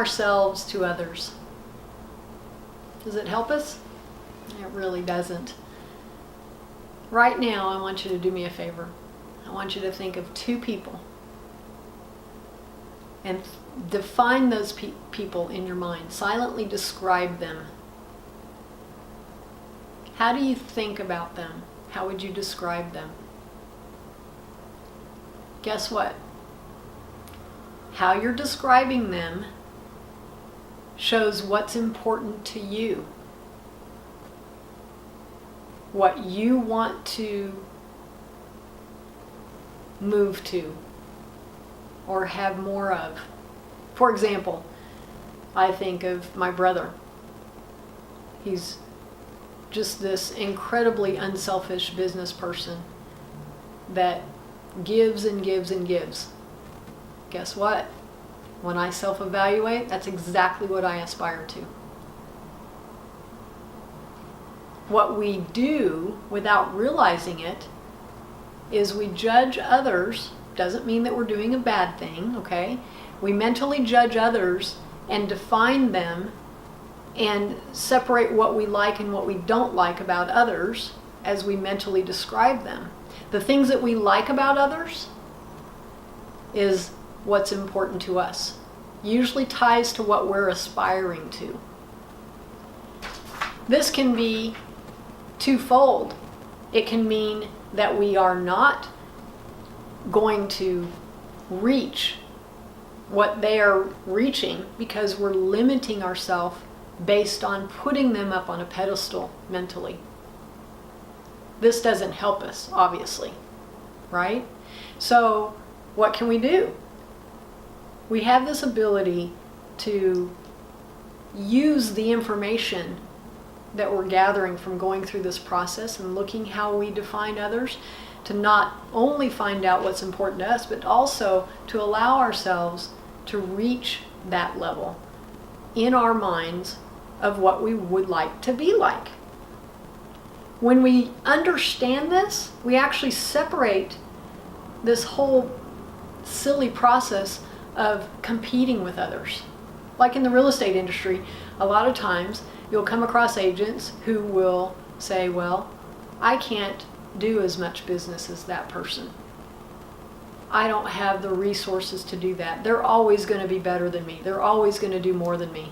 ourselves to others. Does it help us? It really doesn't. Right now, I want you to do me a favor. I want you to think of two people and define those people in your mind. Silently describe them. How do you think about them? How would you describe them? Guess what? How you're describing them shows what's important to you. What you want to move to or have more of. For example, I think of my brother. He's just this incredibly unselfish business person that gives and gives and gives. Guess what? When I self-evaluate, that's exactly what I aspire to. What we do without realizing it is we judge others. Doesn't mean that we're doing a bad thing, okay? We mentally judge others and define them and separate what we like and what we don't like about others as we mentally describe them. The things that we like about others is what's important to us. Usually ties to what we're aspiring to. This can be twofold. It can mean that we are not going to reach what they are reaching because we're limiting ourselves based on putting them up on a pedestal mentally. This doesn't help us, obviously, right? So what can we do? We have this ability to use the information that we're gathering from going through this process and looking how we define others to not only find out what's important to us, but also to allow ourselves to reach that level in our minds of what we would like to be like. When we understand this, we actually separate this whole silly process of competing with others. Like in the real estate industry, a lot of times you'll come across agents who will say, well, I can't do as much business as that person. I don't have the resources to do that. They're always going to be better than me. They're always going to do more than me.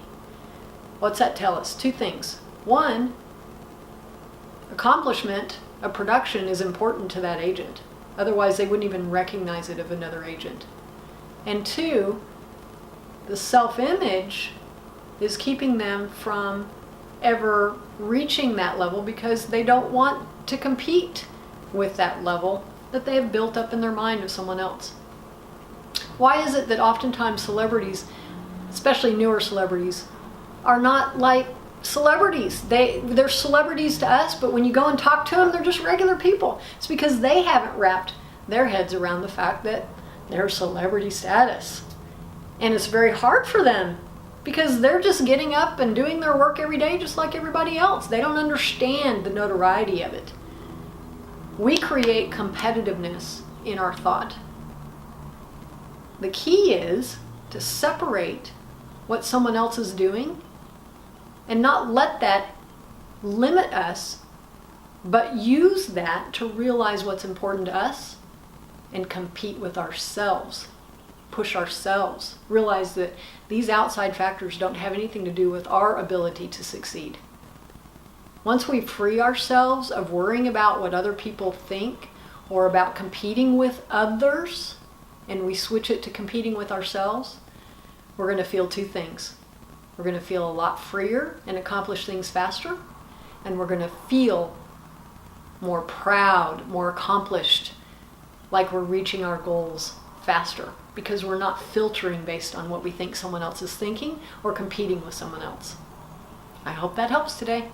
What's that tell us? Two things. One, accomplishment of production is important to that agent. Otherwise, they wouldn't even recognize it of another agent. And two, the self-image is keeping them from ever reaching that level because they don't want to compete with that level that they have built up in their mind of someone else. Why is it that oftentimes celebrities, especially newer celebrities, are not like celebrities? They're celebrities to us, but when you go and talk to them, they're just regular people. It's because they haven't wrapped their heads around the fact that they're celebrity status. And it's very hard for them because they're just getting up and doing their work every day just like everybody else. They don't understand the notoriety of it. We create competitiveness in our thought. The key is to separate what someone else is doing and not let that limit us, but use that to realize what's important to us and compete with ourselves, push ourselves, realize that these outside factors don't have anything to do with our ability to succeed. Once we free ourselves of worrying about what other people think or about competing with others, and we switch it to competing with ourselves, we're going to feel two things. We're going to feel a lot freer and accomplish things faster, and we're going to feel more proud, more accomplished, like we're reaching our goals faster because we're not filtering based on what we think someone else is thinking or competing with someone else. I hope that helps today.